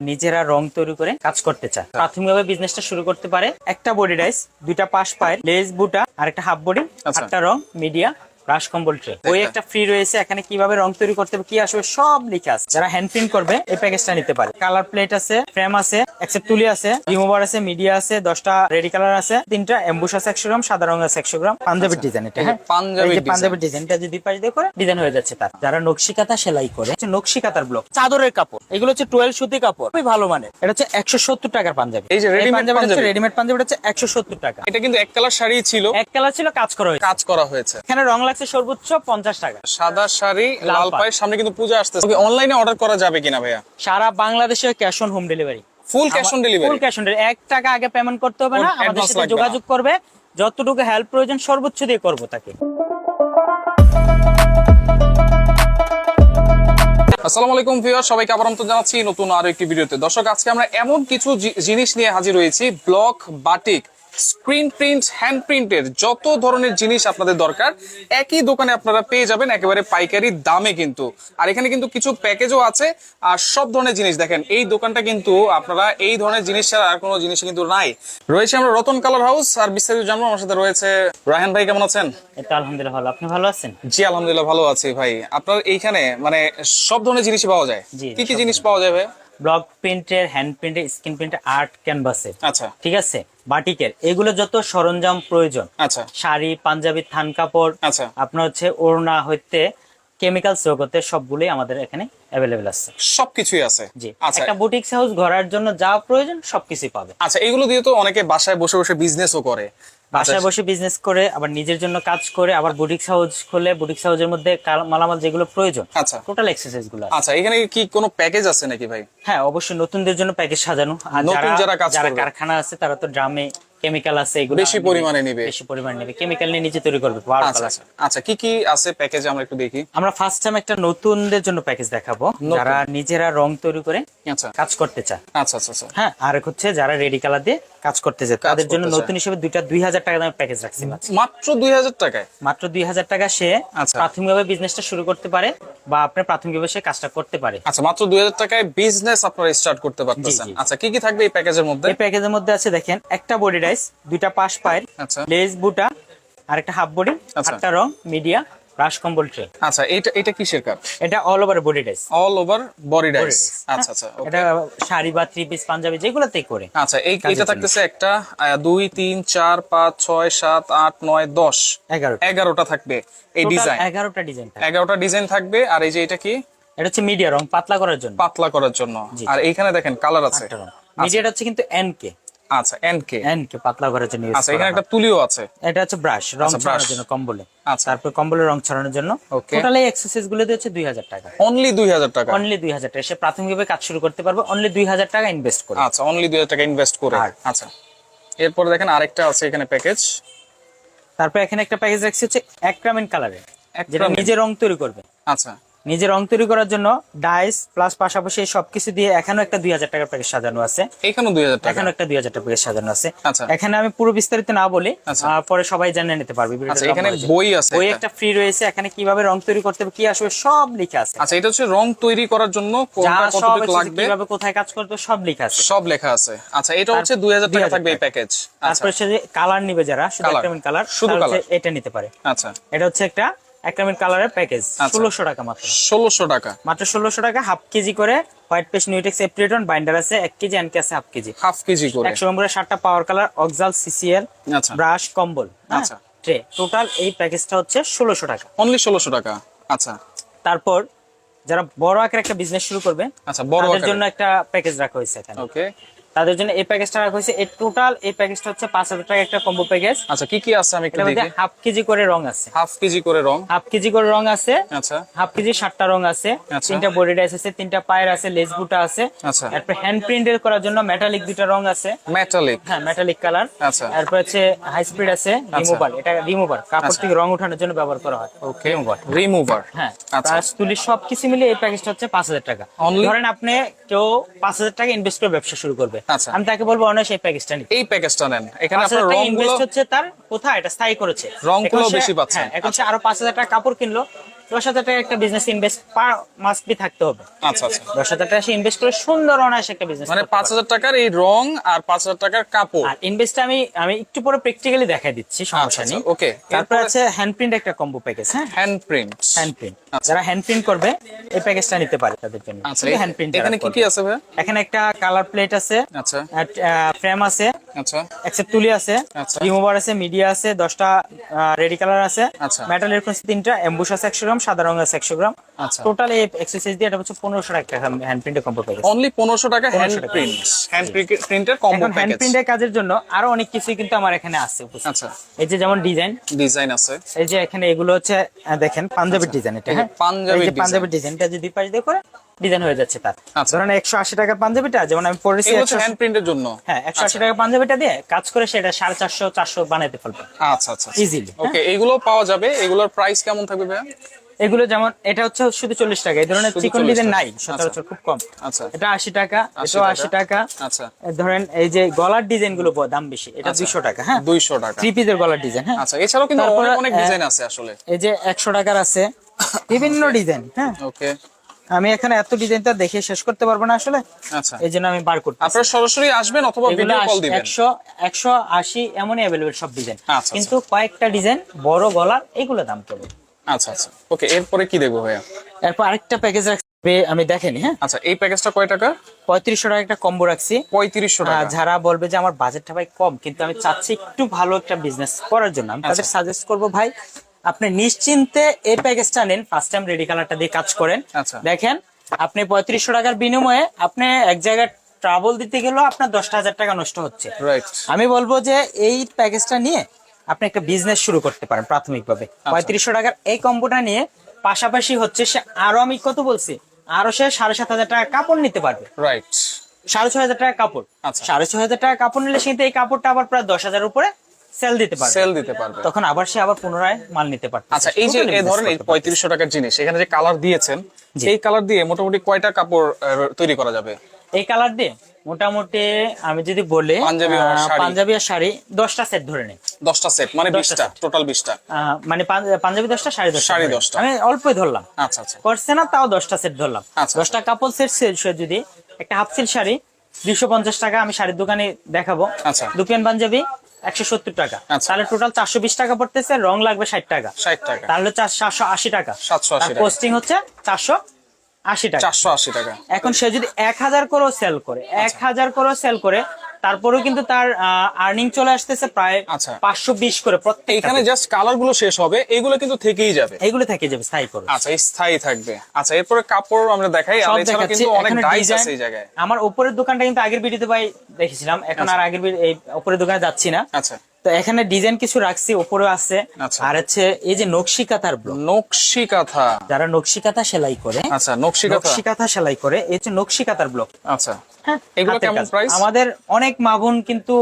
নিজেরা রং তৈরি করে কাজ করতে চায়, প্রাথমিকভাবে বিজনেসটা শুরু করতে পারে। একটা বডি ডাইস, দুইটা পাশ পায়ের, লেস বুটা আর একটা হাফ বডি, একটা রং, মিডিয়া, ব্রাশ, কম্বল ট্রে। ওই একটা ফ্রি রয়েছে। এখানে কিভাবে রং তৈরি করতে হবে, কি আসবে সব লেখা আছে। যারা হ্যান্ড প্রিন্ট করবে এই প্যাকেজটা নিতে পারে। কালার প্লেট আছে, ফ্রেম আছে, এক্সেপ্ট তুলি আছে, রিমুভার আছে, মিডিয়া আছে, 10টা রেডি কালার আছে, 3টা এমবুশ আছে 100 গ্রাম, সাদা রং আছে 100 গ্রাম। পাঞ্জাবের ডিজাইন এটা, হ্যাঁ পাঞ্জাবের ডিজাইনটা যদি পাশ দিয়ে করে ডিজাইন হয়ে যাচ্ছে তার। যারা নকশি কাঁথা সেলাই করে, নকশি কাঁথার ব্লক, চাদরের কাপড়, এগুলো হচ্ছে 12 সুতি কাপড়, খুবই ভালো মানের। এটা হচ্ছে 170 টাকার পাঞ্জাবি। এই যে রেডিমেড পাঞ্জাবি হচ্ছে 170 টাকা। এটা কিন্তু এক কালার শাড়ি ছিল, এক কালার ছিল, কাজ করা হয়েছে। এখানে রং লাগছে সর্বোচ্চ 50 টাকা। সাদা শাড়ি, লাল পাড়, সামনে কিন্তু পূজা আসতেছে। অনলাইনে অর্ডার করা যাবে কিনা ভাইয়া? সারা বাংলাদেশে cash on home delivery, full cash on delivery. Full cash on delivery. 1 টাকা আগে পেমেন্ট করতে হবে না, আমাদের সাথে যোগাযোগ করবে, যতটুকু হেল্প প্রয়োজন সর্বোচ্চ দিয়ে করব তাকে। আসসালামু আলাইকুম ভিউয়ার, সবাইকে আবার আমন্ত্রণ জানাচ্ছি নতুন আরো একটি ভিডিওতে। দর্শক, আজকে আমরা এমন কিছু জিনিস নিয়ে হাজির হয়েছি, block, batik, screen print, hand প্রিন্টের যত ধরনের জিনিস আপনাদের দরকার একই দোকানে আপনারা পেয়ে যাবেন একেবারে পাইকারি দামে কিন্তু। আর এখানে কিন্তু কিছু প্যাকেজও আছে আর সব ধরনের জিনিস। দেখেন এই দোকানটা কিন্তু আপনারা এই ধরনের জিনিস ছাড়া আর কোনো জিনিস কিন্তু নাই। রয়েছে আমরা রতন কালার হাউস। আর বিস্তারিত জানবো, আমার সাথে রয়েছে রায়হান ভাই। কেমন আছেন? এটা আলহামদুলিল্লাহ ভালো, আপনি ভালো আছেন? জি আলহামদুলিল্লাহ ভালো আছি ভাই। আপনার এইখানে মানে সব ধরনের জিনিসই পাওয়া যায়? কি কি জিনিস পাওয়া যায় ভাই? ব্লক প্রিন্টের, হ্যান্ড প্রিন্টের, স্ক্রিন প্রিন্টের, আর্ট ক্যানভাসের, আচ্ছা ঠিক আছে, বাটিকের, এগুলো যত সরঞ্জাম প্রয়োজন, আচ্ছা, শাড়ি, পাঞ্জাবি, থান কাপড়, আচ্ছা, আপনার হচ্ছে ওড়না হইতে কেমিক্যাল জগতের সবগুলোই আমাদের এখানে অ্যাভেলেবেল আছে। সবকিছুই আছে। জি, আচ্ছা, একটা বুটিক হাউস গড়ার জন্য যা প্রয়োজন সবকিছুই পাবে। আচ্ছা, এগুলো দিয়ে তো অনেকে বাসায় বসে বসে বিজনেসও করে, বাসায় বসে বিজনেস করে, আবার নিজের জন্য কাজ করে, আবার বুটিক হাউস খুলে বুটিক হাউসের মধ্যে মালামাল যেগুলো প্রয়োজন, আচ্ছা টোটাল এক্সেসরিজ গুলো। আচ্ছা, এখানে কি কোনো প্যাকেজ আছে নাকি ভাই? হ্যাঁ অবশ্যই, নতুনদের জন্য প্যাকেজ সাজানো। আর নতুন যারা কারখানা আছে তারা তো ড্রামে কেমিক্যাল আছে, এগুলো বেশি পরিমাণে নেবে, কেমিক্যাল নিয়ে নিজে তৈরি করবে। আচ্ছা, কি কি আছে প্যাকেজে আমরা একটু দেখি। আমরা ফার্স্ট টাইম একটা নতুনদের জন্য প্যাকেজ দেখাবো, যারা নিজেরা রং তৈরি করে আচ্ছা কাজ করতে চায়। আচ্ছা আচ্ছা আচ্ছা, হ্যাঁ, আর হচ্ছে যারা রেডি কালার দিয়ে কাজ করতে চায় তাদের জন্য নতুন হিসেবে দুইটা 2000 টাকা দামের প্যাকেজ রাখছি। মাত্র 2000 টাকায়? মাত্র 2000 টাকা সে প্রাথমিকভাবে বিজনেসটা শুরু করতে পারে, বা আপনার প্রাথমিকভাবে সে কাজটা করতে পারে। আচ্ছা, মাত্র 2000 টাকায় বিজনেস আপনারা স্টার্ট করতে পারতেছেন। আচ্ছা, কি কি থাকবে এই প্যাকেজের মধ্যে? এই প্যাকেজের মধ্যে আছে দেখেন, একটা বডি ডাইস, দুইটা পাশ পায়ের, লেস বুটা আর একটা হাফ বডি, একটা রং, মিডিয়া, ব্রাশ, কম্বল ট্রে। আচ্ছা, এটা কিসের কাজ? এটা all over body dyes. All over body dyes. আচ্ছা আচ্ছা, এটা শাড়ি বা থ্রি পিস, পাঞ্জাবি যেগুলোতেই করে। আচ্ছা, এইটা থাকতেছে একটা 2 3 4 5 6 7 8 9 10 11টা থাকবে এই ডিজাইন। 11টা ডিজাইন থাকবে। আর এই যে এটা কি? এটা হচ্ছে মিডিয়া রং, পাতলা করার জন্য। আর এইখানে দেখেন কালার আছে। মিডিয়াটা হচ্ছে কিন্তু এনকে। আচ্ছা, এনকে পাতলা করার জন্য। আচ্ছা, এখানে একটা তুলিও আছে। এটা হচ্ছে ব্রাশ, রং ছড়ানোর জন্য কম্বলে। আচ্ছা, তারপর কম্বলের রং ছড়ানোর জন্য। টোটাল এই এক্সেসরিজ গুলো হচ্ছে 2000 টাকা। অনলি 2000 টাকা? অনলি 2000 টাকা। সে প্রাথমিকভাবে কাজ শুরু করতে পারবে অনলি 2000 টাকা ইনভেস্ট করে। আচ্ছা, অনলি 2000 টাকা ইনভেস্ট করে। আচ্ছা, এরপরে দেখেন আরেকটা আছে এখানে প্যাকেজ। তারপর এখানে একটা প্যাকেজ রাখছি হচ্ছে অ্যাক্রামিন কালারে, যেটা নিজে রং তৈরি করবে। আচ্ছা, নিজে রং তৈরি করার জন্য ডাইস প্লাস পাশাপাশি সবকিছু দিয়ে এখানেও একটা 2000 টাকার প্যাকেজ সাজানো আছে। এখানেও 2000 টাকা? এখানেও একটা 2000 টাকা প্যাকেজ সাজানো আছে। আচ্ছা, এখানে আমি পুরো বিস্তারিত না বলি, পরে সবাই জেনে নিতে পারবে। আচ্ছা, এখানে বই আছে, বই একটা ফ্রি রয়েছে। এখানে কিভাবে রং তৈরি করতে হবে, কি আসবে সব লেখা আছে। আচ্ছা, এটা হচ্ছে রং তৈরি করার জন্য কোনটা কতটুকু লাগবে, কিভাবে কোথায় কাজ করতে হবে সব লেখা আছে, সব লেখা আছে। আচ্ছা, এটা হচ্ছে 2000 টাকা থাকবে এই প্যাকেজ। তারপর সে যে কালার নিবে, যারা শুধু অ্যাক্রামিন কালার, শুধু কালার, এটা নিতে পারে। আচ্ছা, এটা হচ্ছে একটা অ্যাক্রামিন কালারের প্যাকেজ, 1600 টাকা মাত্র। 1600 টাকা? মাত্র 1600 টাকা। হাফ কেজি করে হোয়াইট পেস্ট, নিউটেক্স এপ্রিটন বাইন্ডার আছে 1 কেজি, এনকে আছে হাফ কেজি করে। 100 গ্রাম করে 7টা পাওয়ার কালার, অক্সাল, সিসিএল, ব্রাশ, কম্বল, আচ্ছা, ট্রে। টোটাল এই প্যাকেজটা হচ্ছে 1600 টাকা। অনলি 1600 টাকা। আচ্ছা, তারপর যারা বড় আকারে একটা বিজনেস শুরু করবে, আচ্ছা, বড় আকারের জন্য একটা প্যাকেজ রাখা হয়েছে এখানে। ওকে, তাদের জন্য এই প্যাকেজটা রাখা হয়েছে। এই টোটাল এই প্যাকেজটা হচ্ছে 5000 টাকা একটা কম্বো প্যাকেজ। আচ্ছা, কি কি আছে আমি একটু দেখি। হাফ কেজি করে রং আছে, হাফ কেজি করে রং আছে। আচ্ছা, হাফ কেজি 7টা রং আছে, 3টা বডি ডাইস আছে, 3টা পায়ের আছে, লেস বুটা আছে। আচ্ছা, তারপর হ্যান্ড প্রিন্টের করার জন্য মেটালিক 2টা রং আছে। Metallic colour. আচ্ছা, তারপর হচ্ছে হাই স্পিড আছে, রিমুভার। এটা রিমুভার, কাপড় থেকে রং ওঠানোর জন্য ব্যবহার করা হয়। ওকে, রিমুভার। হ্যাঁ, প্লাস তুলি সবকিছু মিলে এই প্যাকেজটা হচ্ছে 5000 টাকা। ধরেন আপনি কেউ 5000 টাকা ইনভেস্ট করে ব্যবসা শুরু করবে, আমি তাকে বলবো অনায়াসে এই প্যাকেজটা নিতে। এই প্যাকেজটা নেন। এখানে আপনার রংগুলো ইনভেস্ট হচ্ছে তার কোথায়, এটা স্থায়ী করেছে, রংগুলো বেশি পাচ্ছেন। হ্যাঁ, এখন হচ্ছে আরো 5000 টাকা কাপড় কিনলো, 10,000 টাকা একটা বিজনেস ইনভেস্ট মাস্ট বি থাকতে হবে। আচ্ছা আচ্ছা, 10,000 টাকা ইনভেস্ট করে সুন্দর অনায়াসে একটা বিজনেস মানে 5,000 টাকার এই রং আর 5,000 টাকার কাপড়। আর ইনভেস্ট আমি একটু পরে প্র্যাকটিক্যালি দেখাই দিচ্ছি, আচ্ছা সমস্যা আচ্ছা, নেই। ওকে। তারপর আছে হ্যান্ড প্রিন্ট একটা কম্বো প্যাকেজ। হ্যাঁ, হ্যান্ড প্রিন্ট। হ্যান্ড প্রিন্ট আচ্ছা। যারা হ্যান্ড প্রিন্ট করবে এই প্যাকেজটা নিতে পারে তাদের জন্য। আচ্ছা, হ্যান্ড প্রিন্ট এখানে কি কি আছে ভাই? এখানে একটা কালার প্লেট আছে, আচ্ছা ফ্রেম আছে, আচ্ছা এক্সেপ্ট তুলি আছে, আচ্ছা। রিমুভার আছে, মিডিয়া আছে, 10টা রেডি কালার আছে, আচ্ছা। মেটাল এরকম 3টা, এমবুশ আছে 100 গ্রাম, সাদা রং আছে 100 গ্রাম। আচ্ছা। টোটাল এই এক্সারসাইজ দিয়ে এটা হচ্ছে 1500 টাকা হ্যান্ড প্রিন্টের কম্বো প্যাকেজ। অনলি 1500 টাকা হ্যান্ড 1500 টাকা। প্রিন্ট, হ্যান্ড প্রিন্টের কম্বো এখন হ্যান্ড প্যাকেজ। প্রিন্টের কাজের জন্য আরো অনেক কিছুই কিন্তু আমার এখানে আছে উপস্থিত। আচ্ছা, এই যে যেমন ডিজাইন, ডিজাইন আছে, এই যে এখানে এগুলো হচ্ছে দেখেন পাঞ্জাবির ডিজাইন, এটা এই যে হ্যাঁ পাঞ্জাবির এই যে design। পাঞ্জাবির ডিজাইনটা যদি পাশ দিয়ে করে ডিজাইন হয়ে যাচ্ছে তার। আচ্ছা। ধরেন 180 টাকার পাঞ্জাবিটা যেমন আমি পরেছি, এগুলো হচ্ছে হ্যান্ড প্রিন্টের জন্য। হ্যাঁ 180 টাকার পাঞ্জাবিটা দিয়ে কাজ করে সেটা 450 400 বানাইতে পারবে আচ্ছা আচ্ছা, ইজিলি। ওকে। এগুলো পাওয়া যাবে, এগুলোর প্রাইস কেমন থাকবে ভাইয়া? এগুলো যেমন এটা হচ্ছে শুধু 40 টাকা, এই ধরনের শুধু চিকন 40 ডিজাইন টাকা। নাই সচরাচর, খুব কম। আচ্ছা এটা 80 টাকা, 80 এটাও টাকা। 80 টাকা। আচ্ছা ধরেন এই যে গলার ডিজাইন গুলো দাম বেশি, এটা আচ্ছা। 200 টাকা। হ্যাঁ 200 টাকা। 3 পিসের গলার ডিজাইন। হ্যাঁ আচ্ছা, এছাড়াও কিন্তু তারপরে, অনেক অনেক ডিজাইন আছে আসলে। এই যে 100 টাকার আছে, বিভিন্ন ডিজাইন। হ্যাঁ ওকে, আমি এখানে এত ডিজাইন তো দেখে শেষ করতে পারবো না আসলে, আচ্ছা। এই জন্য আমি বার করতে। আপনারা সরাসরি আসবেন অথবা ভিডিও কল দিবেন। 180 এমনই অ্যাভেলেবেল সব ডিজাইন, আচ্ছা, কিন্তু কয়েকটা ডিজাইন বড় গলার এগুলো দাম পড়বে। আচ্ছা আচ্ছা, ওকে। এরপরে কি দেখবো ভাইয়া? এরপর আরেকটা প্যাকেজ রাখবে, আমি দেখেনি। হ্যাঁ আচ্ছা, এই প্যাকেজটা কয় টাকা? 3500 টাকা একটা কম্বো রাখছি। 3500 টাকা। যারা বলবে যে আমার বাজেটটা ভাই কম, কিন্তু আমি চাচ্ছি একটু ভালো একটা বিজনেস করার জন্য, আমি তাদের সাজেস্ট করব ভাই আপনি নিশ্চিন্তে এই প্যাকেজটা নেন। ফার্স্ট টাইম রেডি কালারটা দিয়ে কাজ করেন। আচ্ছা। দেখেন আপনি 3500 টাকার বিনিময়ে আপনি এক জায়গায় ট্রাভেল দিতে গেলেও আপনার 10,000 টাকা নষ্ট হচ্ছে। রাইট। আমি বলবো যে এই প্যাকেজটা নিয়ে আপনি একটা বিজনেস শুরু করতে পারেন প্রাথমিকভাবে। 3500 টাকার এই কম্বোটা নিয়ে পাশাপাশি হচ্ছে সে আরো, আমি কত বলছি, আরো সে 7,500 টাকা কাপড় নিতে পারবে। রাইট। 6,500 টাকা কাপড়। আচ্ছা। 6,500 টাকা কাপড় নিলে সে কিন্তু এই কাপড়টা আবার প্রায় 10,000 উপরে সেল দিতে পারবে। সেল দিতে পারবে। তখন আবার সে আবার পুনরায় মাল নিতে পারবে। আচ্ছা, এই যে এই ধরেন এই 3500 টাকার জিনিস, এখানে যে কালার দিয়েছেন, জি। এই কালার দিয়ে মোটামুটি কয়টা কাপড় তৈরি করা যাবে? এই কালার দিয়ে মোটামুটি আমি যদি বলি পাঞ্জাবি আর শাড়ি। পাঞ্জাবি আর শাড়ি 10টা সেট ধরে নেই। 10টা সেট মানে 10টা 20টা, টোটাল 20টা। মানে পাঞ্জাবি 10টা, শাড়ি 10টা। শাড়ি 10টা। আমি অল্পই ধরলাম, আচ্ছা আচ্ছা, করছে না তাও 10টা সেট ধরলাম। আচ্ছা। 10টা কাপড় সেট সে যদি একটা হাফ সিল্ক শাড়ি 250 টাকা, আমি শাড়ির দোকানে দেখাবো। আচ্ছা। দুপিয়ান পাঞ্জাবি 170 টাকা, আচ্ছা। তাহলে টোটাল 420 টাকা পড়তেছে। রং লাগবে 60 টাকা, 60 টাকা, তাহলে 780 টাকা। 780 টাকা। পোস্টিং হচ্ছে 480 টাকা। 480 টাকা। এখন সে যদি 1000 করেও সেল করে, 1000 করেও সেল করে, তারপরেও কিন্তু তার আর্নিং চলে আসতেছে প্রায় আচ্ছা। 520 করে প্রত্যেক। এখানে জাস্ট কালার গুলো শেষ হবে, এগুলো কিন্তু থেকেই যাবে। এইগুলো থেকে যাবে স্থায়ী করে। আচ্ছা, স্থায়ী থাকবে। আচ্ছা, এরপরে কাপড় আমরা দেখাই, আর সব এছাড়া দেখাচ্ছি। কিন্তু অনেক এখানে ডাইস ডিজাইন, আছে এই জায়গায়। আমার উপরের দোকানটা কিন্তু আগের ভিডিওতে ভাই দেখেছিলাম, এখন আর আগের এই উপরের দোকানে যাচ্ছি না। আচ্ছা, তো এখানে ডিজাইন কিছু রাখছি, উপরে আছে। আচ্ছা। আর হচ্ছে এই যে নকশি কাঁথার ব্লক, নকশি কাঁথা। যারা নকশি কাঁথা সেলাই করে, আচ্ছা, নকশি কাঁথা। নকশি কাঁথা সেলাই করে, এই হচ্ছে নকশি কাঁথার ব্লক। আচ্ছা, হ্যাঁ, এগুলো হাতের কেমন কাজ। প্রাইস? আমাদের অনেক মা বোন কিন্তু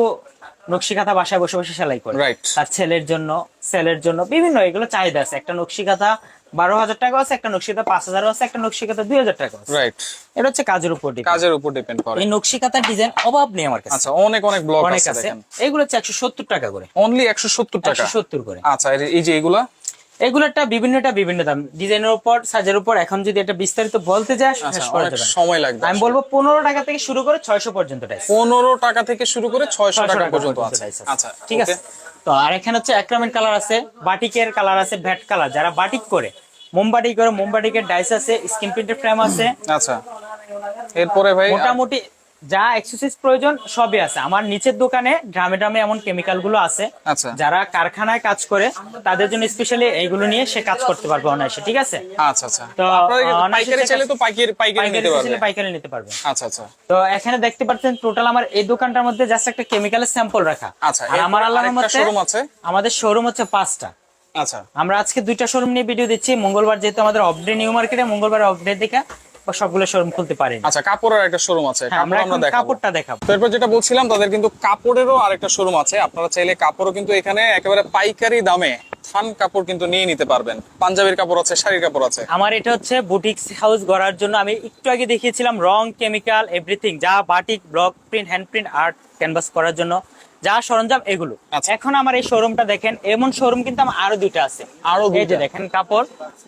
নকশি কাঁথা বাসায় বসে বসে সেলাই করে, Right. তার ছেলের জন্য, সেলের জন্য, বিভিন্ন এগুলো চাহিদা আছে। একটা নকশি কাঁথা 12,000 টাকা আছে, একটা নকশি কাঁথা 5,000 আছে, একটা নকশি কাঁথা 2,000 টাকা আছে। রাইট। এটা হচ্ছে কাজের উপর depend। কাজের উপর ডিপেন্ড করে। এই নকশি কাঁথার ডিজাইন অভাব নেই আমার কাছে, আচ্ছা, অনেক অনেক ব্লক অনেক আছে আছে। দেখেন। এগুলো হচ্ছে 170 টাকা করে, অনলি 170 টাকা। 170 করে। আচ্ছা, এই যে এগুলা এগুলোটা বিভিন্ন দাম, ডিজাইনের উপর, সাইজের উপর। এখন যদি এটা বিস্তারিত বলতে যায় আচ্ছা, শেষ করা অনেক যাবে না। সময় লাগবে। আমি বলবো 15 টাকা থেকে শুরু করে 600 পর্যন্ত টাইস। 15 টাকা থেকে শুরু করে 600 টাকা পর্যন্ত আছে। টাইস আছে। আচ্ছা, ঠিক আছে। তো আর এখানে হচ্ছে অ্যাক্রামেন্ট কালার আছে, বাটিকের কালার আছে, ভ্যাট কালার। যারা বাটিক করে, মোমবাটিক করে, মোমবাটিকের ডাইস আছে, স্ক্রিন প্রিন্টের ফ্রেম আছে। আচ্ছা, এরপরে ভাই মোটামুটি যা এক্সারসাইজ প্রয়োজন সবই আছে আমার নিচের দোকানে। ড্রামে ড্রামে এমন কেমিক্যাল গুলো আছে, আচ্ছা। যারা কারখানায় কাজ করে তাদের জন্য স্পেশালি এইগুলো নিয়ে সে কাজ করতে পারবে অনায়াসে। ঠিক আছে। আচ্ছা আচ্ছা, তো আপনারা অনায়াসে পাইকারি সে চাইলে তো পাইকারি নিতে পারবে। পাইকারি নিতে পারবে। আচ্ছা আচ্ছা, তো এখানে দেখতে পাচ্ছেন টোটাল আমার এই দোকানটার মধ্যে জাস্ট একটা কেমিক্যালের স্যাম্পল রাখা। আচ্ছা, আর আমার আল্লাহর আরেকটা মতে শোরুম আছে। আমাদের শোরুম হচ্ছে 5টা। আচ্ছা, আমরা আজকে 2টা শোরুম নিয়ে ভিডিও দিচ্ছি। মঙ্গলবার যেহেতু আমাদের অফ ডে নিউ মার্কেটে, মঙ্গলবার অফ ডে দেখে সবগুলো শোরুম খুলতে পারি। আচ্ছা, কাপড়ের একটা শোরুম আছে, আমরা কাপড় আমরা দেখাবো। কাপড়টা দেখাবো। তো এরপর যেটা বলছিলাম, তাদের কিন্তু কাপড়েরও আরেকটা শোরুম আছে। আপনারা চাইলে কাপড়ও কিন্তু এখানে একেবারে পাইকারি দামে থান কাপড় কিন্তু নিয়ে নিতে পারবেন। পাঞ্জাবির কাপড় আছে, শাড়ির কাপড় আছে। আমার এটা হচ্ছে বুটিক হাউস গড়ার জন্য আমি একটু আগে দেখিয়েছিলাম রং, কেমিক্যাল, এভরিথিং, যা batik, block print, hand print, art, canvas করার জন্য যা সরঞ্জাম এগুলো। আচ্ছা। এখন আমার এই শোরুমটা দেখেন, এমন শোরুম কিন্তু আমার আরো দুইটা আছে। আরো এই যে দুইটা? দেখেন কাপড়,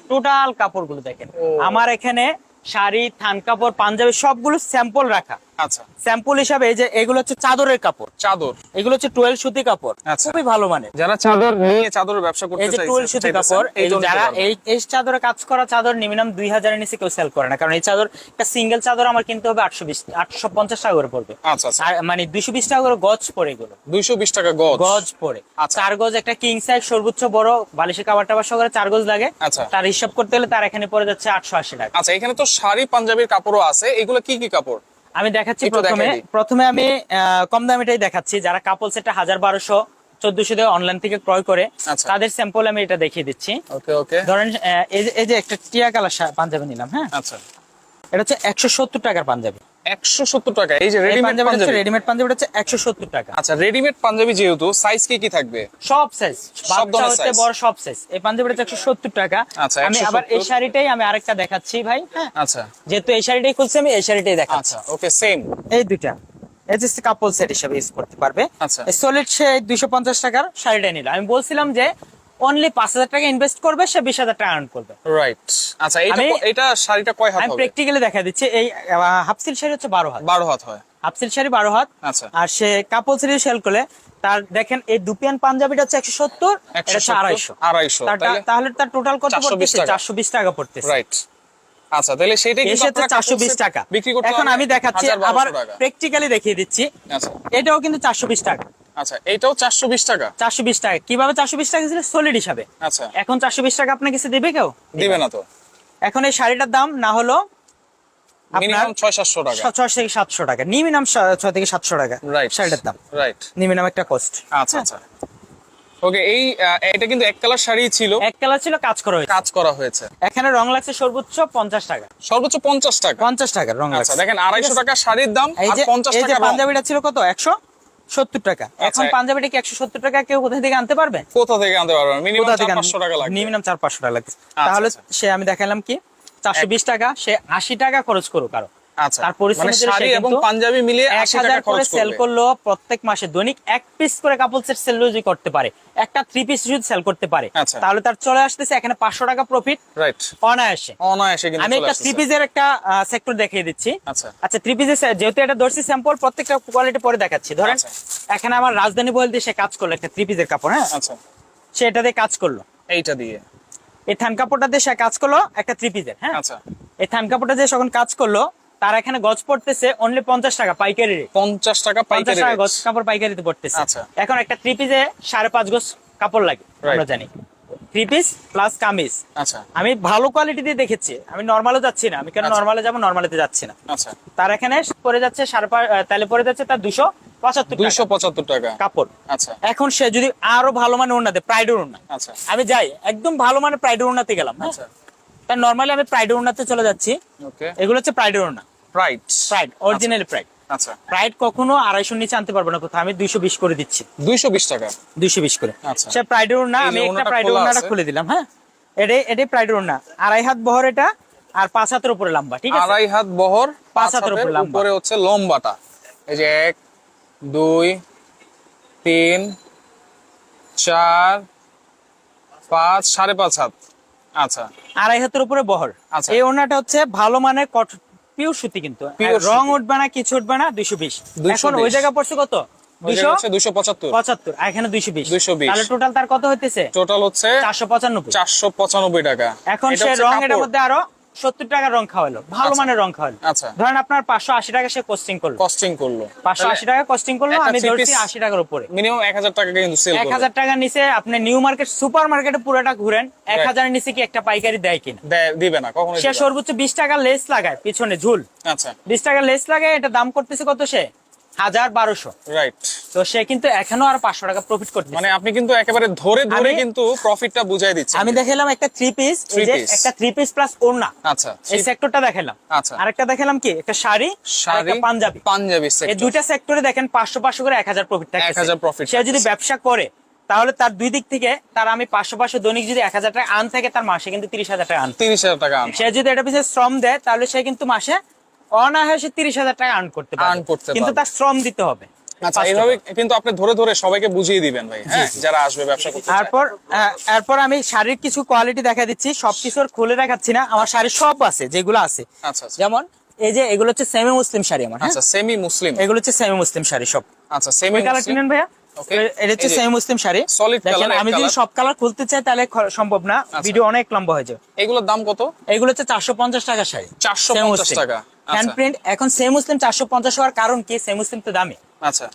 টোটাল কাপড়গুলো দেখেন। আমার এখানে শাড়ি, থান কাপড়, পাঞ্জাবি সবগুলো স্যাম্পল রাখা। আচ্ছা, স্যাম্পল হিসাবে এই যে এগুলো হচ্ছে চাদরের কাপড়, চাদর। এগুলো হচ্ছে 12 সুতি কাপড়, আচ্ছা। খুবই ভালো মানের। যারা চাদর নিয়ে চাদরের ব্যবসা এই করতে যে 12 সুতি কাপড়, এই যে যারা এই চাদরে কাজ করা চাদর মিনিমাম 2000 এর নিচে কেউ সেল করে না, কারণ এই চাদর একটা সিঙ্গেল চাদর আমার কিনতে হবে 850 টাকা করে পড়বে। আচ্ছা আচ্ছা, আর মানে 220 টাকা করে গজ পড়ে, এগুলো 220 টাকা গজ। গজ পড়ে। আচ্ছা। 4 গজ একটা কিং সাইজ সর্বোচ্চ বড় বালিশের কাভার টাভার সহকারে 4 গজ লাগে। আচ্ছা। তার হিসাব করতে গেলে তার এখানে পড়ে যাচ্ছে 880 টাকা। আচ্ছা, এখানে তো শাড়ি পাঞ্জাবির কাপড়ও আছে, এগুলো কি কি কাপড়? আমি দেখাচ্ছি। একটু দেখাই দিই। প্রথমে আমি কম দামিটাই দেখাচ্ছি, যারা কাপল সেটটা 1200 1400 দিয়ে অনলাইন থেকে ক্রয় করে আচ্ছা। তাদের স্যাম্পল আমি এটা দেখিয়ে দিচ্ছি। ওকে ওকে। ধরেন এই যে একটা টিয়া কালার পাঞ্জাবি নিলাম, হ্যাঁ, আচ্ছা, এটা হচ্ছে 170 টাকার পাঞ্জাবি। 170 টাকা। এই যে এই রেডিমেড পাঞ্জাবিটা হচ্ছে পাঞ্জাবি। রেডিমেড পাঞ্জাবিটা হচ্ছে 170 টাকা। আচ্ছা, রেডিমেড পাঞ্জাবি যেহেতু সাইজ কি কি থাকবে? সব সাইজ, সব বাচ্চা ধরনের হতে size? বড় সব সাইজ। এই পাঞ্জাবিটা হচ্ছে 170 টাকা। আচ্ছা, আমি আবার 170 এই শাড়িটাই আমি আরেকটা দেখাচ্ছি ভাই, হ্যাঁ, আচ্ছা যেহেতু এই শাড়িটাই খুলছি আমি এই শাড়িটাই দেখাচ্ছি। আচ্ছা, ওকে, সেম। এই দুইটা এই যে কাপল সেট হিসেবে ইউজ করতে পারবে। আচ্ছা। এই সলিড সে 250 টাকার শাড়িটা নিল। আমি বলছিলাম যে অনলি 5000 টাকা ইনভেস্ট করবে, সে 20000 টাকা আর্ন করবে। রাইট। আচ্ছা, এটা শাড়িটা কয় হাত আমি হবে? প্র্যাকটিক্যালি দেখা দিচ্ছি। এই হাফ সিল্ক শাড়ি হচ্ছে 12 হাত। 12 হাত হয়। হাফ সিল্ক শাড়ি 12 হাত। আচ্ছা। আর সে কাপল সেট সেল করলে তার দেখেন এই দুপিয়ান পাঞ্জাবিটা হচ্ছে 170, এটা হচ্ছে 250। 250 তাহলে তার টোটাল কত 420 পড়তেছে? টাকা। 420 টাকা পড়তেছে। রাইট। আচ্ছা, তাহলে সেটাই কিন্তু এসে তো আপনারা 420 টাকা বিক্রি করতে এখন আমি দেখাচ্ছি, 1200 আবার টাকা। প্র্যাকটিক্যালি দেখিয়ে দিচ্ছি। আচ্ছা এটাও কিন্তু 420 টাকা। আচ্ছা, এটাও 420 টাকা। 420 টাকা। কিভাবে 420 টাকা ছিল? সলিড হিসাবে। আচ্ছা, এখন 420 টাকা আপনাকে কিছু দিবে কেউ? দিবে না তো। এখন এই শাড়িটার দাম না হলো আপনার মিনিমাম 600-700 টাকা। 6 থেকে 700 টাকা, মিনিমাম 6 থেকে 700 টাকা রাইট, শাড়িটার দাম, রাইট। মিনিমাম একটা কস্ট। আচ্ছা আচ্ছা, ওকে। এটা কিন্তু এক কালার শাড়ি ছিল, এক কালার ছিল, কাজ করা হয়েছে। কাজ করা হয়েছে। এখানে রং লাগছে সর্বোচ্চ 50 টাকা, সর্বোচ্চ 50 টাকা। 50 টাকার রং আচ্ছা, লাগছে। দেখেন 250 টাকা শাড়ির দাম এই আর যে 50 এই যে টাকা রং। পাঞ্জাবিটা ছিল কত? 170 টাকা। এখন আচ্ছা। পাঞ্জাবিটা কি 170 টাকা কেউ কোথা থেকে আনতে পারবে? কোথা থেকে আনতে পারবেন? মিনিমাম কোথা থেকে 400-500 টাকা লাগবে। মিনিমাম 400-500 টাকা লাগছে। আচ্ছা, তাহলে আচ্ছা। সে আমি দেখালাম কি 420 টাকা, সে 80 টাকা খরচ করুক আরো। আচ্ছা, তার পরিশ্রম মানে অনুযায়ী সে শাড়ি এবং কিন্তু পাঞ্জাবি মিলিয়ে 80 টাকা 1000 করে খরচ সেল করবে। করলো প্রত্যেক মাসে দৈনিক এক পিস করে কাপল সেট সেল যদি করতে পারে, একটা 3 পিস যদি সেল করতে পারে, আচ্ছা। তাহলে তার চলে আসতেছে এখানে 500 টাকা প্রফিট রাইট, অনায়াসে। অনায়াসে কিন্তু আমি চলে একটা আসছে। 3 পিসের একটা সেক্টর দেখিয়ে দিচ্ছি। আচ্ছা আচ্ছা, 3 পিসের যেহেতু এটা ধরছি স্যাম্পল, প্রত্যেকটা কোয়ালিটি পরে দেখাচ্ছি। ধরেন আচ্ছা। এখানে আমার রাজধানী বল দিয়ে সে কাজ করলো একটা 3 পিসের কাপড়, হ্যাঁ, আচ্ছা, সে এটা দিয়ে কাজ করলো। এইটা দিয়ে এই থান কাপড়টা দিয়ে সে কাজ করলো একটা 3 পিসের, হ্যাঁ, আচ্ছা, এই থান কাপড়টা দিয়ে যখন কাজ করলো তার এখানে গজ পড়তেছে অনলি 50 টাকা পাইকারি রেট। 50 টাকা 50 পাইকারি টাকা রেট। গজ কাপড় পাইকারিতে পড়তেছে। আচ্ছা। এখন একটা 3 পিসে 5.5 গজ কাপড় লাগে, আমরা Right. জানি। 3 পিস প্লাস কামিজ। আচ্ছা আমি ভালো কোয়ালিটি দিয়ে দেখেছি, আমি নরমালে যাচ্ছি না। আমি কেন আচ্ছা। নরমালে যাবো? নরমালিতে যাচ্ছি না। আচ্ছা, তার এখানে পড়ে যাচ্ছে 5.5, তাহলে পড়ে যাচ্ছে তার 275 টাকা 275 টাকা কাপড়। আচ্ছা এখন সে যদি আরো ভালো মানের ওড়না দেয়, প্রাইড ওড়না, আচ্ছা আমি যাই একদম ভালো মানের প্রাইড ওড়নাতে গেলাম, হ্যাঁ, আচ্ছা, তার নরমালি আমি প্রাইড ওড়নাতে চলে যাচ্ছি। ওকে। এগুলো হচ্ছে প্রাইড ওড়না, রাইট, প্রাইড অরিজিনাল প্রাইড। আচ্ছা, প্রাইড কখনো 250 নিচে আনতে পারবো না কোথাও, আমি 220 করে দিচ্ছি, 220 টাকা 220 করে। আচ্ছা। সে প্রাইড ওড়না, এই যে আমি একটা ওড়নাটা প্রাইড খোলা ওড়নাটা আছে। খুলে দিলাম, হ্যাঁ, এটাই প্রাইড ওড়না, 2.5 হাত বহর এটা, আর 5 হাতের উপরে লম্বা, ঠিক আছে? 2.5 হাত বহর, 5 5 হাতের উপরে লম্বা। উপরে হচ্ছে লম্বাটা। এই যে 1 2 3 4 5 5.5 হাত। আচ্ছা 2.5 হাতের উপরে বহর। আচ্ছা। এই ওড়নাটা হচ্ছে ভালো মানের পিওর সুতি, কিন্তু Pure রং সুতি। উঠবে না, কিছু উঠবে না। 220। 220 এখন ওই জায়গা পড়ছে কত? ওই জায়গায় হচ্ছে 275। 275, আর এখানে 220। 220 তাহলে টোটাল তার কত হইতেছে? টোটাল হচ্ছে 495। 495 টাকা। এখন এটা সে হচ্ছে রং কাপড়। এটার মধ্যে আরো 70 টাকা রং খাওয়ালো, ভালো আচ্ছা। মানের রং খাওয়ালো। আচ্ছা। ধরেন আপনার 580 টাকা সে কস্টিং করলো, কস্টিং করলো 580 টাকা কস্টিং করলো, একটা আমি three ধরছি piece 80 টাকার উপরে। মিনিমাম 1000 টাকা কিন্তু সেল করবে। 1000 টাকার নিচে আপনি নিউ মার্কেট সুপার মার্কেটে পুরোটা ঘুরেন, 1000 এর নিচে কি একটা পাইকারি দেয় কিনা? দিবে না কখনোই সে দিবে না। সর্বোচ্চ 20 টাকা লেস লাগায় পিছনে ঝুল, আচ্ছা 20 টাকা লেস লাগায়, এটা দাম করতেছে কত? সে 1200। রাইট, তো সে কিন্তু এখনো আর 500 টাকা প্রফিট করতেছে। মানে আপনি কিন্তু একেবারে ধরে ধরে আমি- কিন্তু প্রফিটটা বুঝাই দিচ্ছেন। আমি দেখালাম একটা 3 পিস, Three piece। একটা 3 পিস প্লাস ওড়না, আচ্ছা এই সেক্টরটা দেখালাম। আচ্ছা। আরেকটা দেখালাম কি, একটা শাড়ি, শাড়ি একটা পাঞ্জাবি। পাঞ্জাবি এই সেক্টর। দুইটা সেক্টরে দেখেন 500 করে 1000 প্রফিট থাকে। 1000 profit সে যদি থাকতেছে। ব্যবসা করে তাহলে তার দুই দিক থেকে তার আমি 500 দৈনিক যদি 1000 টাকা আন থাকে, তার মাসে কিন্তু 30,000 টাকা আন। 30,000 টাকা সে যদি এটা পিছিয়ে শ্রম দেয় তাহলে সে কিন্তু মাসে অনায়াসে 30,000 টাকা আর্ন করতে পারবে, কিন্তু তার শ্রম দিতে হবে। আচ্ছা, এইভাবে কিন্তু আপনি ধরে ধরে সবাইকে বুঝিয়ে দিবেন ভাই, হ্যাঁ, যারা আসবে ব্যবসা করতে। এরপর আমি শাড়ির কিছু কোয়ালিটি দেখা দিচ্ছি, সবকিছু খুলে দেখাচ্ছি না, আমার শাড়ির সব আছে যেগুলো আছে। আচ্ছা, যেমন এই যে এগুলো হচ্ছে সেমি মুসলিম শাড়ি আমার। আচ্ছা, সেমি মুসলিম, এগুলো হচ্ছে সেমি মুসলিম শাড়ি সব। আচ্ছা, সেমি কালার মুসলিম কিনেন ভাইয়া, এটা হচ্ছে সেমি মুসলিম শাড়ি, সলিড দেখেন। কালার। আমি যদি সব কালার খুলতে চাই তাহলে সম্ভব না, ভিডিও অনেক লম্বা হয়ে যাবে। এগুলোর দাম কত? এগুলো হচ্ছে 450 টাকা শাড়ি, 450 টাকা। Hand print. এখন সেমি মুসলিম 450 হওয়ার কারণ কি? সেমি মুসলিম তো দামি। আচ্ছা,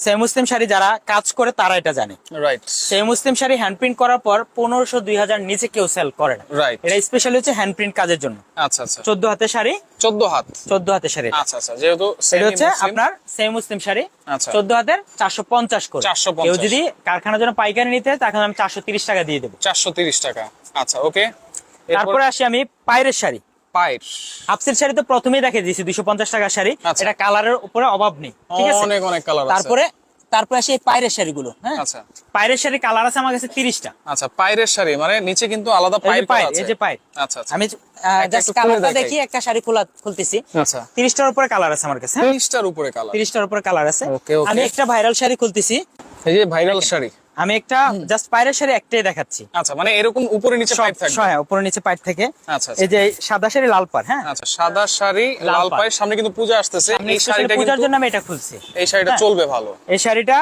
সেমি মুসলিম শাড়ি যারা কাজ করে তারা এটা জানে। রাইট। সেমি মুসলিম শাড়ি হ্যান্ড প্রিন্ট করার পর 1500-2000 নিচে কেউ সেল করে না। রাইট। এটা স্পেশালি হচ্ছে হ্যান্ড প্রিন্ট কাজের জন্য। আচ্ছা, আচ্ছা, 14 হাতের শাড়ি। 14 হাত, 14 হাতের শাড়ি। আচ্ছা, আচ্ছা, যেহেতু এটা হচ্ছে আপনার সেমি মুসলিম শাড়ি, আচ্ছা, 14 হাতের 450 করে। 450। কেউ যদি কারখানার জন্য পাইকারি নিতে হয় তখন আমি 430 টাকা দিয়ে দেবো। 430 টাকা। আচ্ছা, ওকে। তারপরে আসি আমি পায়ের শাড়ি। পাইপ হাফসের শাড়ি তো প্রথমেই দেখে দিয়েছি, 250 টাকা শাড়ি। আচ্ছা। এটা কালারের উপরে অভাব নেই, ঠিক আছে। অনেক অনেক কালার আছে। তারপরে আসি এই পায়ের শাড়িগুলো। হ্যাঁ, আচ্ছা, পায়ের শাড়ি কালার আছে আমার কাছে 30টা। আচ্ছা, পায়ের শাড়ি মানে নিচে কিন্তু আলাদা পায়ের করা আছে। এই যে পায়ের। আচ্ছা, আচ্ছা, আমি একটা জাস্ট একটু খুলে কালারটা দেখাই। দেখি, একটা শাড়ি খুলতেছি। আচ্ছা, 30টার উপরে কালার আছে আমার কাছে। 30টার উপরে কালার। 30টার উপরে কালার আছে। ওকে, ওকে। আমি একটা ভাইরাল শাড়ি খুলতেছি, এই যে ভাইরাল শাড়ি। আমি একটা জাস্ট পায়ের শাড়ি একটাই দেখাচ্ছি। আচ্ছা, মানে এরকম উপরে নিচে পাইপ থাকবে। হ্যাঁ, উপরে নিচে পাইপ থাকে। আচ্ছা, এই যে সাদা শাড়ি লাল পাড়। হ্যাঁ, আচ্ছা, সাদা শাড়ি লাল পাড়। সামনে কিন্তু পূজা আসতেছে, আমি এই শাড়িটা পূজার কিন্তু জন্য আমি এটা খুলছি। এই শাড়িটা হ্যাঁ। চলবে ভালো। এই শাড়িটা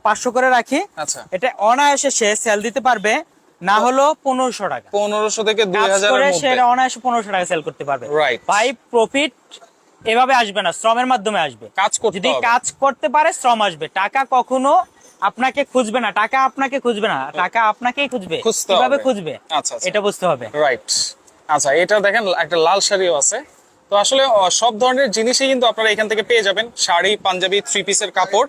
500 করে রাখি। আচ্ছা, এটা অনায়াসে সে সেল দিতে পারবে, না হলো 1500 টাকা। 1500 থেকে কাজ 2000 করে এর সে মধ্যে। অনায়াসে 1500 টাকা সেল করতে পারবে। Right. ভাই প্রফিট এভাবে আসবে না, শ্রমের মাধ্যমে আসবে। কাজ করতে যদি হবে। কাজ করতে পারে শ্রম আসবে। টাকা কখনো আপনাকে খুঁজবে না, টাকা আপনাকে খুঁজবে না, টাকা আপনাকেই খুঁজবে। খুঁজতে কিভাবে হবে। খুঁজবে আচ্ছা, আচ্ছা। এটা বুঝতে হবে। রাইট। আচ্ছা, এটা দেখেন একটা লাল শাড়িও আছে। তো আসলে সব ধরনের জিনিসই কিন্তু আপনারা এখান থেকে পেয়ে যাবেন। শাড়ি, পাঞ্জাবি, 3 পিসের কাপড়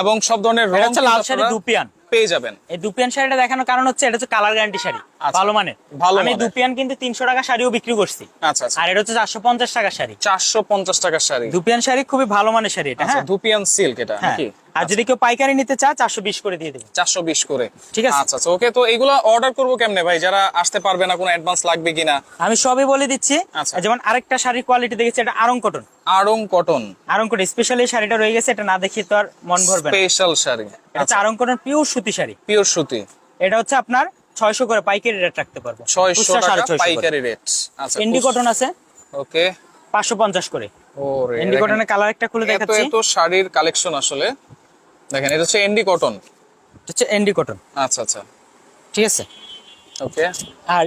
এবং সব ধরনের এটা রং হচ্ছে লাল শাড়ি দুপিয়ান পেয়ে যাবেন। এই দুপিয়ান শাড়িটা দেখানোর কারণ হচ্ছে এটা হচ্ছে কালার গ্যারান্টি শাড়ি, আচ্ছা, ভালো মানের। ভালো আমি মানের। দুপিয়ান কিন্তু 300 টাকা শাড়িও বিক্রি করছি। আচ্ছা, আচ্ছা, আর এটা হচ্ছে 450 টাকা শাড়ি। 450 টাকার শাড়ি। দুপিয়ান শাড়ি খুবই ভালো মানের শাড়ি এটা। আচ্ছা, হ্যাঁ, ধুপিয়ান সিল্ক এটা হ্যাঁ। নাকি? আর যদি কেউ পাইকারি নিতে চায় 420 করে দিয়ে দেবে। 420 করে। ঠিক আছে। আচ্ছা, আচ্ছা, ওকে। তো এগুলা অর্ডার করবো কেমনে ভাই? যারা আসতে পারবে না, কোনো অ্যাডভান্স লাগবে কিনা? আমি সবই বলে দিচ্ছি। আচ্ছা। যেমন আরেকটা শাড়ির কোয়ালিটি দেখেছি, এটা আরং কটন। আড়ং কটন আরং কটন স্পেশালি শাড়িটা রয়ে গেছে, এটা না দেখিয়ে তো আর মন ভরবে না। স্পেশাল শাড়ি। এটা হচ্ছে আরং কটন পিওর সুতি শাড়ি। পিওর সুতি। এটা হচ্ছে আপনার 600 করে পাইকারি রেট রাখতে পারবো। 600 টাকা 650 পাইকারি রেট। আচ্ছা, ইন্ডি কটন আছে ওকে। 550 করে। ওরে, ইন্ডি কটনের কালার একটা খুলে এত দেখাচ্ছি। এত শাড়ির কালেকশন আসলে। দেখেন, এটা হচ্ছে এন্ডি কটন। এটা হচ্ছে ইন্ডি কটন। আচ্ছা, আচ্ছা, ঠিক আছে। ওকে। আর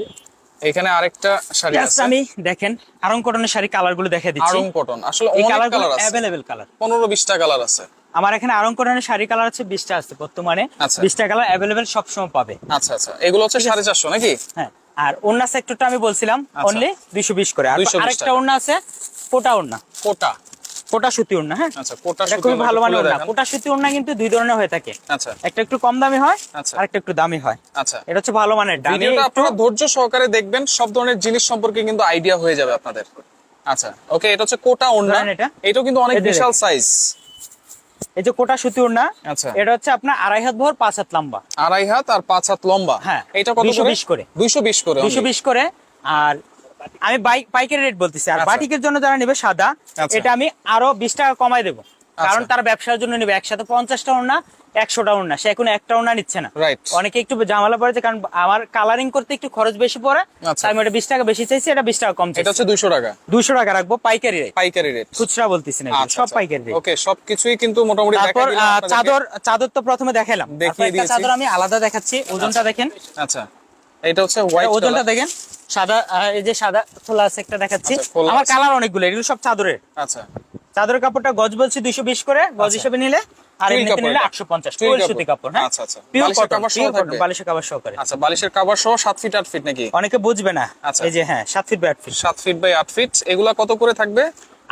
এখানে আরেকটা শাড়ি just আছে। আমি দেখেন আরং কটনের শাড়ি কালার গুলো দেখে দিচ্ছি। আড়ং কটন আসলে এই অনেক কালার কালার আছে। অ্যাভেলেবেল কালার 15-20টা কালার আছে। আমার এখানে আরং কটনের শাড়ি কালার আছে 20টা আছে বর্তমানে। আচ্ছা। 20টা কালার অ্যাভেলেবেল সব সময় পাবে। আচ্ছা, আচ্ছা, এগুলো হচ্ছে 450 নাকি? হ্যাঁ, আর ওন্না সেক্টরটা আমি বলছিলাম আচ্ছা। অনলি 220 করে। আর 220 আরেকটা টাকা। ওন্না আছে কোটা ওন্না। কোটা। কোটা সুতি ওন্না। হ্যাঁ, আচ্ছা, কোটা এটা সুতি খুবই ওন্না ভালো একটু মানের খুলে ওন্না। দেখান। কোটা সুতি ওন্না কিন্তু দুই ধরনের হয়ে থাকে। আচ্ছা, একটা একটু কম দামি হয়, আচ্ছা। আর একটা একটু দামি হয়। আচ্ছা, এটা হচ্ছে ভালো মানের। দামি ভিডিওটা একটু আপনারা ধৈর্য সহকারে দেখবেন, সব ধরনের জিনিস সম্পর্কে কিন্তু আইডিয়া হয়ে যাবে আপনাদের। আচ্ছা, ওকে। এটা হচ্ছে কোটা ওড়না। ধরেন এটা। এটাও কিন্তু অনেক এই যে বিশাল দেখেন। সাইজ। এই যে কোটা সুতি ওন্না, আচ্ছা। এটা হচ্ছে আপনার 2.5 হাত ভর 5 হাত লম্বা। 2.5 হাত আর 5 হাত লম্বা। হ্যাঁ, এটা কত করে? 220 করে। 220 করে। 220 করে। আর আমি পাইকারি রেট বলতেছি। আর আচ্ছা। বাটিকের জন্য যারা নেবে সাদা, আচ্ছা। এটা আমি আরো 20 টাকা কমাই দেবো। কারণ আচ্ছা। তারা ব্যবসার জন্য নেবে। একসাথে 50টা ওড়না, 100টা ওড়না, সে এখন একটা ওড়না নিচ্ছে না। Right. অনেকে একটু ঝামেলা পড়েছে, কারণ আমার কালারিং করতে একটু খরচ বেশি পড়ে। আচ্ছা। তাই আমি এটা 20 টাকা বেশি চাইছি, এটা 20 টাকা কম এটা চাইছি। হচ্ছে 200 টাকা। 200 টাকা রাখবো পাইকারি রেট, পাইকারি রেট। খুচরা বলতেছি না, এগুলো সব পাইকারি রেট। ওকে, সবকিছুই কিন্তু মোটামুটি তারপর দেখাই দিলাম আপনাদেরকে। চাদর তো প্রথমে দেখালাম, দেখিয়ে তারপর একটা দিয়েছি। চাদর আমি আলাদা দেখাচ্ছি। ওজনটা দেখেন, আচ্ছা, এটা হচ্ছে হোয়াইট ওজনটা দেখেন। সাদা, এই যে সাদা খোলা আছে একটা দেখাচ্ছি। আচ্ছা, খোলা আমার আছে। কালার অনেকগুলো, এগুলো সব চাদরের। আচ্ছা, চাদরের কাপড়টা গজ বলছি 220 করে গজ হিসেবে নিলে, আর টুইল এমনিতে কাপড় নিলে এটা। 850 টুইল টুইল কাপড়। সুতি কাপড়। হ্যাঁ, আচ্ছা, আচ্ছা। পিওর বালিশের কটন, কভার সহ পিওর কটন, থাকবে? বালিশের কভার সহকারে। আচ্ছা, বালিশের কভার সহ 7 ফিট 8 ফিট নাকি? অনেকে বুঝবে না। আচ্ছা। এই যে হ্যাঁ 7 feet by 8 feet 7 feet by 8 feet. এগুলা কত করে থাকবে?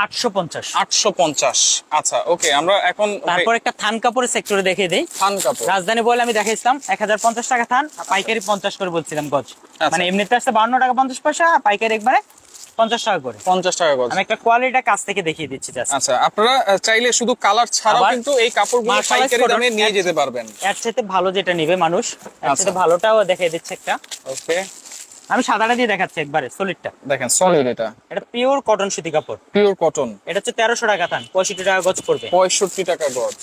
850। 850। আচ্ছা, ওকে। আমরা এখন তারপর একটা থান কাপড়ের সেক্টরে দেখিয়ে দেই। থান কাপড়। রাজধানী বলে আমি দেখাইছিলাম 1050 টাকা থান, পাইকারি 50 করে বলছিলাম গজ। আচ্ছা। মানে এমনিতে আসছে 52 টাকা 50 পয়সা, পাইকারি একবারে 50 টাকা করে। 50 টাকা গজ। আমি একটা কোয়ালিটিটা কাছ থেকে দেখিয়ে দিচ্ছি জাস্ট। আচ্ছা, আপনারা চাইলে শুধু কালার ছাড়াও আবার কিন্তু এই কাপড়গুলো মার্শাল পাইকারি কটন দামে নিয়ে যেতে পারবেন। এর চাইতে ভালো যেটা নিবে মানুষ, এর আচ্ছা। চাইতে ভালোটাও দেখিয়ে দিচ্ছে একটা। ওকে, আমি সাদাটা দিয়ে দেখাচ্ছি একবারে সলিডটা। দেখেন সলিড, এটা এটা পিওর কটন সুতি কাপড়, পিওর কটন। এটা হচ্ছে 1300 টাকা থান, 65 টাকা গজ পড়বে। 65 টাকা গজ।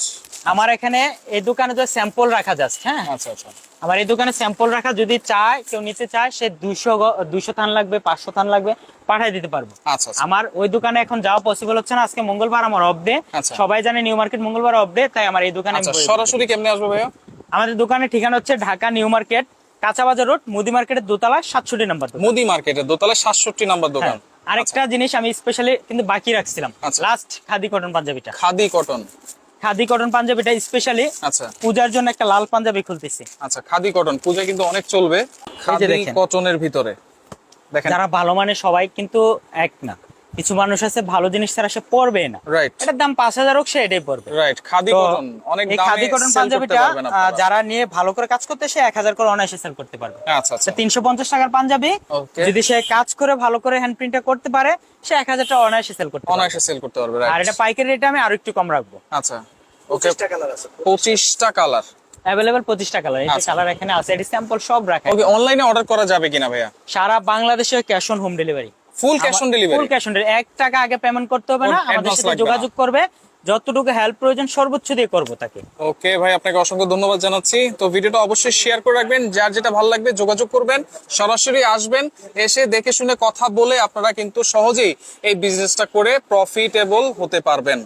আমার এখানে এই দোকানে তো স্যাম্পল রাখা যাচ্ছে, হ্যাঁ আচ্ছা আচ্ছা, আমার এই দোকানে স্যাম্পল রাখা, যদি চায় কেউ নিতে চায় সে 200 থান লাগবে, 500 থান লাগবে, পাঠিয়ে দিতে পারবো। আচ্ছা আচ্ছা। আমার ওই দোকানে এখন যাওয়া পসিবল হচ্ছে না, আজকে মঙ্গলবার আমার অফ ডে। আচ্ছা। সবাই জানে নিউ মার্কেট মঙ্গলবার অফ ডে, তাই আমার এই দোকানে আচ্ছা, সরাসরি কেমনে আসবো ভাইয়া? আমাদের দোকানের ঠিকানা হচ্ছে ঢাকা নিউ মার্কেট, কাঁচা বাজার রোড, মুদি মার্কেটের দোতলা 67 নম্বর দোকান। মুদি মার্কেটের দোতলা 67 নাম্বার দোকান। হ্যাঁ, আরেকটা জিনিস আমি স্পেশালি কিন্তু বাকি রাখছিলাম, আচ্ছা। লাস্ট খাদি কটন পাঞ্জাবিটা। খাদি কটন। খাদি কটন পাঞ্জাবিটা স্পেশালি আচ্ছা পূজার জন্য একটা লাল পাঞ্জাবি খুলতেছি। আচ্ছা, খাদি কটন পূজা কিন্তু অনেক চলবে। খাদি দেখেন। কটনের ভিতরে দেখেন, যারা ভালো মানে সবাই কিন্তু এক না, কিছু মানুষ আছে ভালো জিনিস ছাড়া সে পরবে না। রাইট এটার দাম 5000 হোক সে এটাই পরবে। রাইট। খাদি তো কটন অনেক এই দামে খাদি কটন সেল করতে পাঞ্জাবিটা পারবেন আপনারা। যারা নিয়ে ভালো করে কাজ করতে, সে 1000 করে অনায়াসে সেল করতে পারবে। আচ্ছা আচ্ছা, 350 টাকার পাঞ্জাবি Okay. যদি সে কাজ করে ভালো করে হ্যান্ড প্রিন্টটা করতে পারে, সে 1000 টাকা অনায়াসে সেল করতে পারবে। অনায়াসে সেল করতে পারবে। আর রাইট। এটা পাইকারি রেটে আমি আরো একটু কম রাখবো। আচ্ছা ওকে, 25টা কালার অ্যাভেলেবল 25 টাকা কালার, এই যে আচ্ছা। কালার এখানে আছে, এটি স্যাম্পল সব রাখা। ওকে, অনলাইনে অর্ডার করা যাবে কিনা ভাইয়া? সারা বাংলাদেশে cash on home delivery, full cash on food delivery? Cash on delivery, 1 টাকা আগে পেমেন্ট করতে হবে না, কোনো আমাদের advance সাথে লাগবে না। যোগাযোগ করবে, যতটুকু হেল্প প্রয়োজন সর্বোচ্চ দিয়ে করবো তাকে। ওকে ভাই, আপনাকে অসংখ্য ধন্যবাদ জানাচ্ছি। তো ভিডিওটা অবশ্যই শেয়ার করে রাখবেন, যার যেটা ভালো লাগবে যোগাযোগ করবেন, সরাসরি আসবেন, এসে দেখে শুনে কথা বলে আপনারা কিন্তু সহজেই এই বিজনেসটা করে প্রফিটেবল হতে পারবেন।